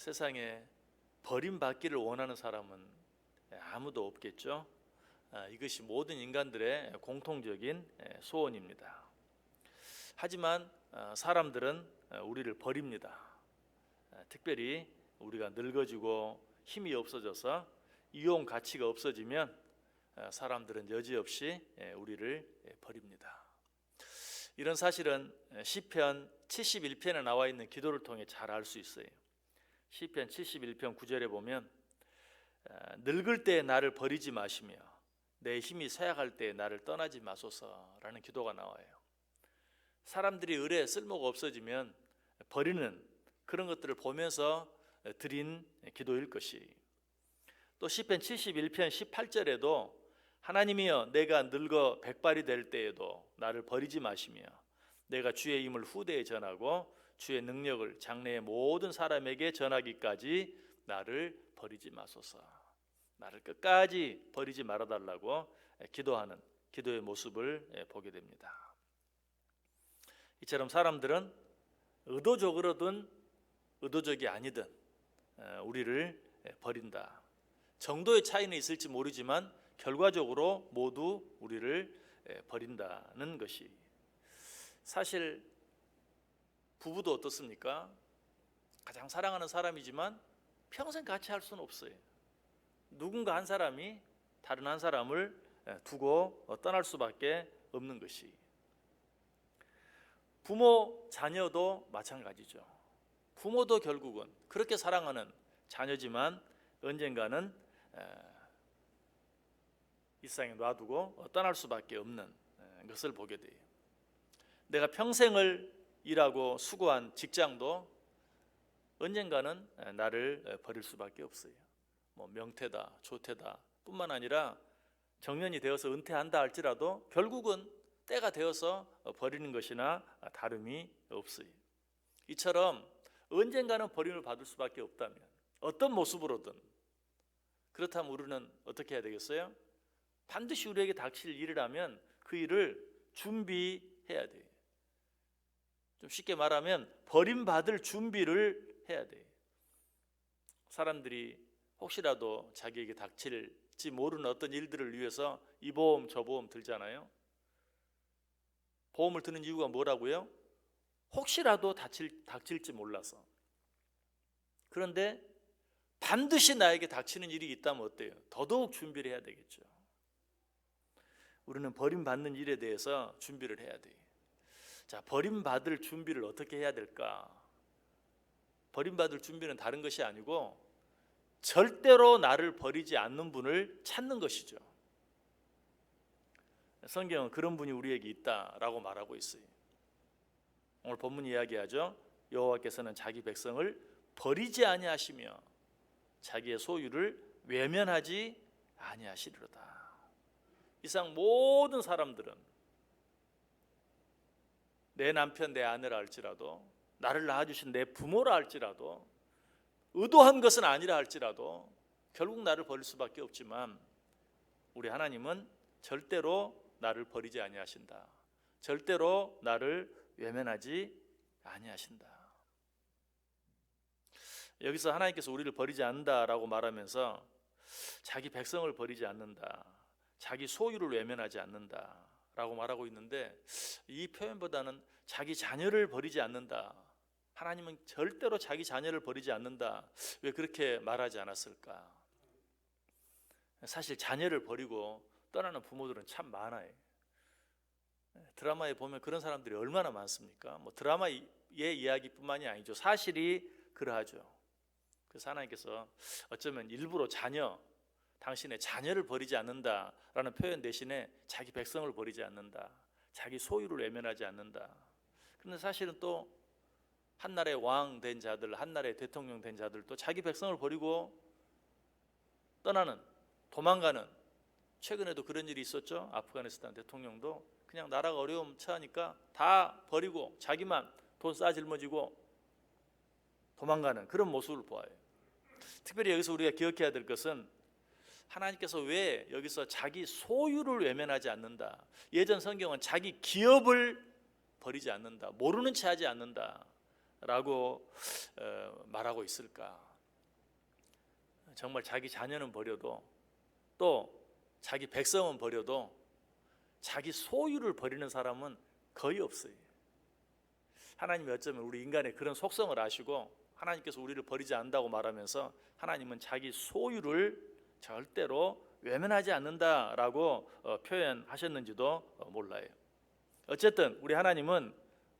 세상에 버림받기를 원하는 사람은 아무도 없겠죠. 이것이 모든 인간들의 공통적인 소원입니다. 하지만 사람들은 우리를 버립니다. 특별히 우리가 늙어지고 힘이 없어져서 이용 가치가 없어지면 사람들은 여지없이 우리를 버립니다. 이런 사실은 시편 71편에 나와 있는 기도를 통해 잘 알 수 있어요. 시편 71편 9절에 보면 늙을 때 나를 버리지 마시며 내 힘이 쇠약할 때 나를 떠나지 마소서라는 기도가 나와요. 사람들이 을에 쓸모가 없어지면 버리는 그런 것들을 보면서 드린 기도일 것이. 또 시편 71편 18절에도 하나님이여 내가 늙어 백발이 될 때에도 나를 버리지 마시며 내가 주의 힘을 후대에 전하고 주의 능력을 장래의 모든 사람에게 전하기까지 나를 버리지 마소서. 나를 끝까지 버리지 말아달라고 기도하는 기도의 모습을 보게 됩니다. 이처럼 사람들은 의도적으로든 의도적이 아니든 우리를 버린다. 정도의 차이는 있을지 모르지만 결과적으로 모두 우리를 버린다는 것이. 사실 부부도 어떻습니까? 가장 사랑하는 사람이지만 평생 같이 할 수는 없어요. 누군가 한 사람이 다른 한 사람을 두고 떠날 수밖에 없는 것이. 부모, 자녀도 마찬가지죠. 부모도 결국은 그렇게 사랑하는 자녀지만 언젠가는 이 세상에 놔두고 떠날 수밖에 없는 것을 보게 돼요. 내가 평생을 일하고 수고한 직장도 언젠가는 나를 버릴 수밖에 없어요. 명태다, 조태다 뿐만 아니라 정년이 되어서 은퇴한다 할지라도 결국은 때가 되어서 버리는 것이나 다름이 없어요. 이처럼 언젠가는 버림을 받을 수밖에 없다면 어떤 모습으로든, 그렇다면 우리는 어떻게 해야 되겠어요? 반드시 우리에게 닥칠 일이라면 그 일을 준비해야 돼요. 좀 쉽게 말하면 버림받을 준비를 해야 돼요. 사람들이 혹시라도 자기에게 닥칠지 모르는 어떤 일들을 위해서 이 보험 저 보험 들잖아요. 보험을 드는 이유가 뭐라고요? 혹시라도 닥칠지 몰라서. 그런데 반드시 나에게 닥치는 일이 있다면 어때요? 더더욱 준비를 해야 되겠죠. 우리는 버림받는 일에 대해서 준비를 해야 돼요. 자, 버림받을 준비를 어떻게 해야 될까? 버림받을 준비는 다른 것이 아니고 절대로 나를 버리지 않는 분을 찾는 것이죠. 성경은 그런 분이 우리에게 있다라고 말하고 있어요. 오늘 본문 이야기하죠. 여호와께서는 자기 백성을 버리지 아니하시며 자기의 소유를 외면하지 아니하시리로다. 이상 모든 사람들은 내 남편, 내 아내라 할지라도, 나를 낳아주신 내 부모라 할지라도, 의도한 것은 아니라 할지라도 결국 나를 버릴 수밖에 없지만 우리 하나님은 절대로 나를 버리지 아니하신다. 절대로 나를 외면하지 아니하신다. 여기서 하나님께서 우리를 버리지 않는다라고 말하면서 자기 백성을 버리지 않는다, 자기 소유를 외면하지 않는다라고 말하고 있는데, 이 표현보다는 자기 자녀를 버리지 않는다, 하나님은 절대로 자기 자녀를 버리지 않는다, 왜 그렇게 말하지 않았을까? 사실 자녀를 버리고 떠나는 부모들은 참 많아요. 드라마에 보면 그런 사람들이 얼마나 많습니까? 드라마의 이야기뿐만이 아니죠. 사실이 그러하죠. 그래서 하나님께서 어쩌면 일부러 당신의 자녀를 버리지 않는다라는 표현 대신에 자기 백성을 버리지 않는다, 자기 소유를 외면하지 않는다. 그런데 사실은 또 한나라의 왕 된 자들, 한나라의 대통령 된 자들도 자기 백성을 버리고 떠나는, 도망가는, 최근에도 그런 일이 있었죠. 아프가니스탄 대통령도 그냥 나라가 어려움 처하니까 다 버리고 자기만 돈 싸질머지고 도망가는 그런 모습을 보아요. 특별히 여기서 우리가 기억해야 될 것은 하나님께서 왜 여기서 자기 소유를 외면하지 않는다, 예전 성경은 자기 기업을 버리지 않는다, 모르는 채 하지 않는다 라고 말하고 있을까? 정말 자기 자녀는 버려도 또 자기 백성은 버려도 자기 소유를 버리는 사람은 거의 없어요. 하나님이 어쩌면 우리 인간의 그런 속성을 아시고 하나님께서 우리를 버리지 않는다고 말하면서 하나님은 자기 소유를 절대로 외면하지 않는다라고 표현하셨는지도 몰라요. 어쨌든 우리 하나님은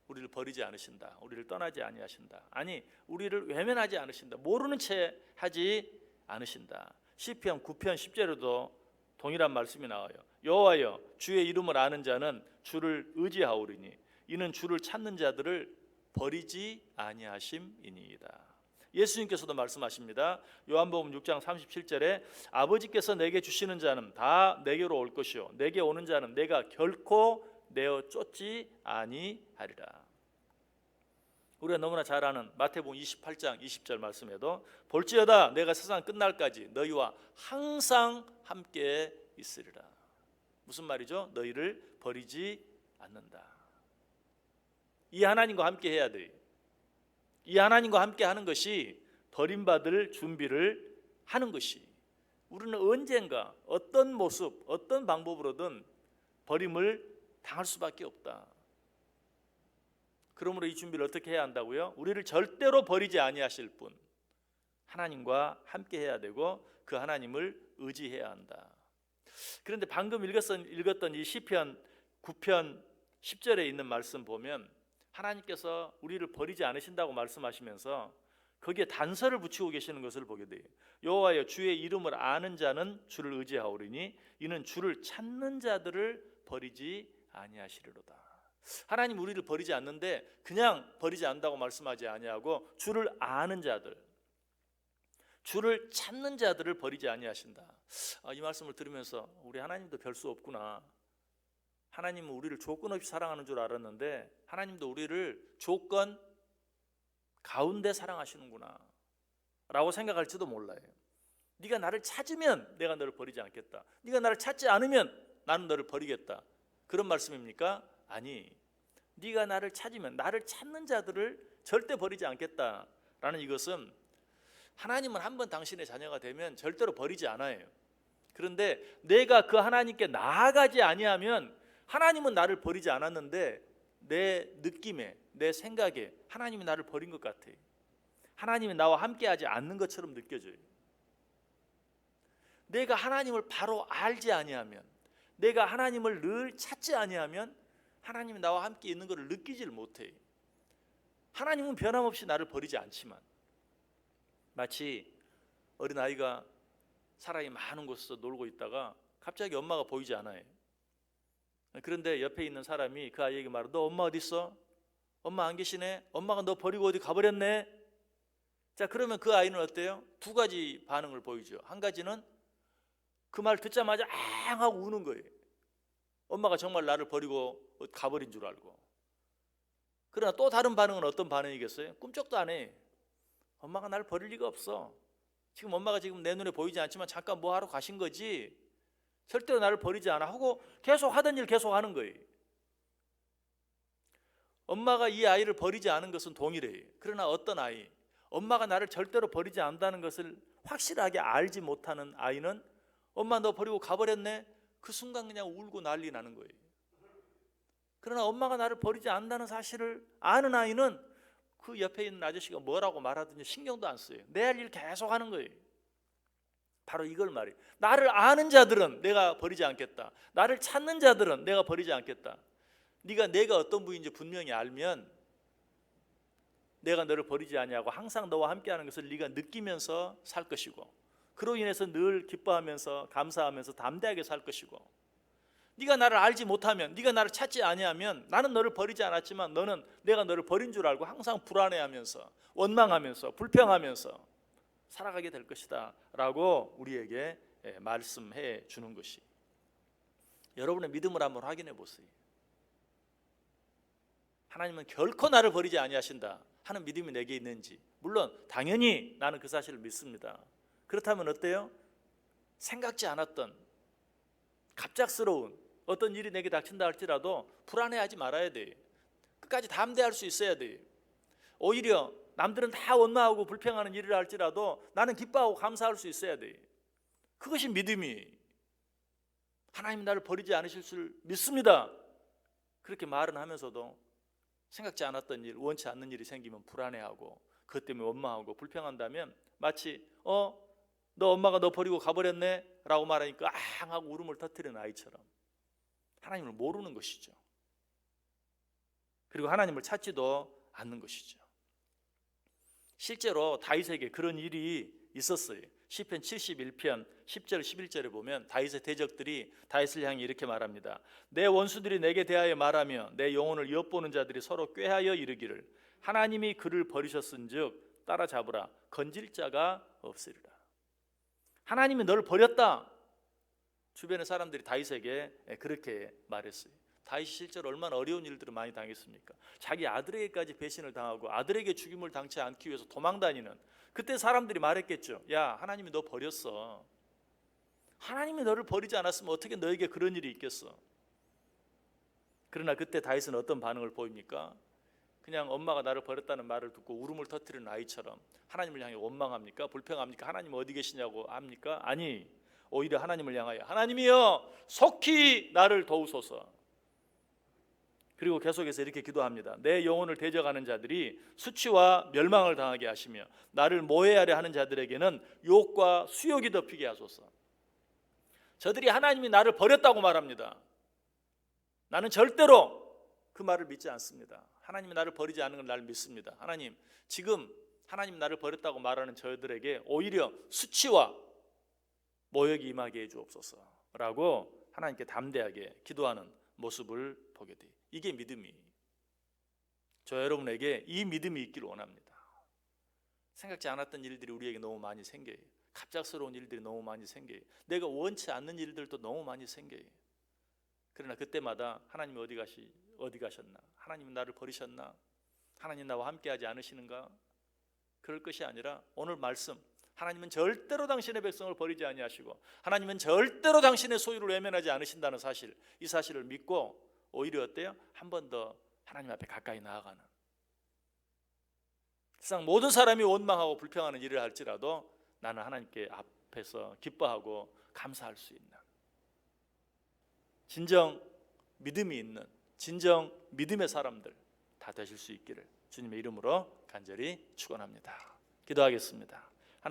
우리를 버리지 않으신다, 우리를 떠나지 아니하신다, 아니 우리를 외면하지 않으신다, 모르는 채 하지 않으신다. 시편 9편 10절에도 동일한 말씀이 나와요. 여호와여 주의 이름을 아는 자는 주를 의지하오리니 이는 주를 찾는 자들을 버리지 아니하심이니이다. 예수님께서도 말씀하십니다. 요한복음 6장 37절에 아버지께서 내게 주시는 자는 다 내게로 올 것이요 내게 오는 자는 내가 결코 내어 쫓지 아니하리라. 우리가 너무나 잘 아는 마태복음 28장 20절 말씀에도 볼지어다 내가 세상 끝날까지 너희와 항상 함께 있으리라. 무슨 말이죠? 너희를 버리지 않는다. 이 하나님과 함께 해야 돼. 이 하나님과 함께 하는 것이 버림받을 준비를 하는 것이, 우리는 언젠가 어떤 모습 어떤 방법으로든 버림을 당할 수밖에 없다. 그러므로 이 준비를 어떻게 해야 한다고요? 우리를 절대로 버리지 아니하실 분 하나님과 함께 해야 되고 그 하나님을 의지해야 한다. 그런데 방금 읽었던 이 시편 9편 10절에 있는 말씀 보면 하나님께서 우리를 버리지 않으신다고 말씀하시면서 거기에 단서를 붙이고 계시는 것을 보게 돼요. 여호와여 주의 이름을 아는 자는 주를 의지하오리니 이는 주를 찾는 자들을 버리지 아니하시리로다. 하나님 우리를 버리지 않는데 그냥 버리지 않는다고 말씀하지 아니하고 주를 아는 자들, 주를 찾는 자들을 버리지 아니하신다. 이 말씀을 들으면서 우리 하나님도 별 수 없구나. 하나님은 우리를 조건 없이 사랑하는 줄 알았는데 하나님도 우리를 조건 가운데 사랑하시는구나 라고 생각할지도 몰라요. 네가 나를 찾으면 내가 너를 버리지 않겠다, 네가 나를 찾지 않으면 나는 너를 버리겠다, 그런 말씀입니까? 아니, 네가 나를 찾으면 나를 찾는 자들을 절대 버리지 않겠다라는 이것은 하나님은 한번 당신의 자녀가 되면 절대로 버리지 않아요. 그런데 내가 그 하나님께 나아가지 아니하면 하나님은 나를 버리지 않았는데 내 느낌에 내 생각에 하나님이 나를 버린 것 같아. 하나님이 나와 함께하지 않는 것처럼 느껴져요. 내가 하나님을 바로 알지 아니하면, 내가 하나님을 늘 찾지 아니하면 하나님이 나와 함께 있는 것을 느끼지를 못해. 하나님은 변함없이 나를 버리지 않지만 마치 어린아이가 사람이 많은 곳에서 놀고 있다가 갑자기 엄마가 보이지 않아요. 그런데 옆에 있는 사람이 그 아이에게 말해, 너 엄마 어디 있어? 엄마 안 계시네? 엄마가 너 버리고 어디 가버렸네? 자, 그러면 그 아이는 어때요? 두 가지 반응을 보이죠. 한 가지는 그 말 듣자마자 앙 하고 우는 거예요. 엄마가 정말 나를 버리고 가버린 줄 알고. 그러나 또 다른 반응은 어떤 반응이겠어요? 꿈쩍도 안 해. 엄마가 나를 버릴 리가 없어. 지금 엄마가 지금 내 눈에 보이지 않지만 잠깐 뭐 하러 가신 거지 절대로 나를 버리지 않아 하고 계속 하던 일 계속 하는 거예요. 엄마가 이 아이를 버리지 않은 것은 동일해요. 그러나 어떤 아이, 엄마가 나를 절대로 버리지 않는다는 것을 확실하게 알지 못하는 아이는 엄마 너 버리고 가버렸네? 그 순간 그냥 울고 난리 나는 거예요. 그러나 엄마가 나를 버리지 않는다는 사실을 아는 아이는 그 옆에 있는 아저씨가 뭐라고 말하든지 신경도 안 써요. 내 할 일 계속 하는 거예요. 바로 이걸 말해요. 나를 아는 자들은 내가 버리지 않겠다. 나를 찾는 자들은 내가 버리지 않겠다. 네가 내가 어떤 분인지 분명히 알면 내가 너를 버리지 아니하고 항상 너와 함께하는 것을 네가 느끼면서 살 것이고, 그로 인해서 늘 기뻐하면서 감사하면서 담대하게 살 것이고, 네가 나를 알지 못하면, 네가 나를 찾지 아니하면 나는 너를 버리지 않았지만 너는 내가 너를 버린 줄 알고 항상 불안해하면서 원망하면서 불평하면서 살아가게 될 것이다 라고 우리에게 말씀해 주는 것이, 여러분의 믿음을 한번 확인해 보세요. 하나님은 결코 나를 버리지 아니하신다 하는 믿음이 내게 있는지. 물론 당연히 나는 그 사실을 믿습니다. 그렇다면 어때요? 생각지 않았던 갑작스러운 어떤 일이 내게 닥친다 할지라도 불안해하지 말아야 돼. 끝까지 담대할 수 있어야 돼. 오히려 남들은 다 원망하고 불평하는 일을 할지라도 나는 기뻐하고 감사할 수 있어야 돼. 그것이 믿음이. 하나님이 나를 버리지 않으실 줄 믿습니다. 그렇게 말은 하면서도 생각지 않았던 일, 원치 않는 일이 생기면 불안해하고 그것 때문에 원망하고 불평한다면 마치 너 엄마가 너 버리고 가버렸네 라고 말하니까 앙 하고 울음을 터뜨리는 아이처럼 하나님을 모르는 것이죠. 그리고 하나님을 찾지도 않는 것이죠. 실제로 다윗에게 그런 일이 있었어요. 시편 71편 10절 11절에 보면 다윗의 대적들이 다윗을 향해 이렇게 말합니다. 내 원수들이 내게 대하여 말하며 내 영혼을 엿보는 자들이 서로 꾀하여 이르기를 하나님이 그를 버리셨은즉 따라잡으라 건질 자가 없으리라. 하나님이 너를 버렸다. 주변의 사람들이 다윗에게 그렇게 말했어요. 다윗이 실제로 얼마나 어려운 일들을 많이 당했습니까? 자기 아들에게까지 배신을 당하고 아들에게 죽임을 당치 않기 위해서 도망다니는, 그때 사람들이 말했겠죠. 야, 하나님이 너 버렸어. 하나님이 너를 버리지 않았으면 어떻게 너에게 그런 일이 있겠어. 그러나 그때 다윗은 어떤 반응을 보입니까? 그냥 엄마가 나를 버렸다는 말을 듣고 울음을 터뜨리는 아이처럼 하나님을 향해 원망합니까? 불평합니까? 하나님 어디 계시냐고 합니까? 아니, 오히려 하나님을 향하여 하나님이여 속히 나를 도우소서. 그리고 계속해서 이렇게 기도합니다. 내 영혼을 대적하는 자들이 수치와 멸망을 당하게 하시며 나를 모해하려 하는 자들에게는 욕과 수욕이 덮이게 하소서. 저들이 하나님이 나를 버렸다고 말합니다. 나는 절대로 그 말을 믿지 않습니다. 하나님이 나를 버리지 않는 걸 나를 믿습니다. 하나님, 지금 하나님 나를 버렸다고 말하는 저들에게 오히려 수치와 모욕이 임하게 해주옵소서라고 하나님께 담대하게 기도하는 모습을 보게 돼요. 이게 믿음이. 저 여러분에게 이 믿음이 있기를 원합니다. 생각지 않았던 일들이 우리에게 너무 많이 생겨요. 갑작스러운 일들이 너무 많이 생겨요. 내가 원치 않는 일들도 너무 많이 생겨요. 그러나 그때마다 하나님이 어디 가셨나? 하나님은 나를 버리셨나? 하나님 나와 함께하지 않으시는가? 그럴 것이 아니라 오늘 말씀, 하나님은 절대로 당신의 백성을 버리지 아니하시고 하나님은 절대로 당신의 소유를 외면하지 않으신다는 사실, 이 사실을 믿고 오히려 어때요? 한 번 더 하나님 앞에 가까이 나아가는, 세상 모든 사람이 원망하고 불평하는 일을 할지라도 나는 하나님께 앞에서 기뻐하고 감사할 수 있는 진정 믿음이 있는, 진정 믿음의 사람들 다 되실 수 있기를 주님의 이름으로 간절히 축원합니다. 기도하겠습니다.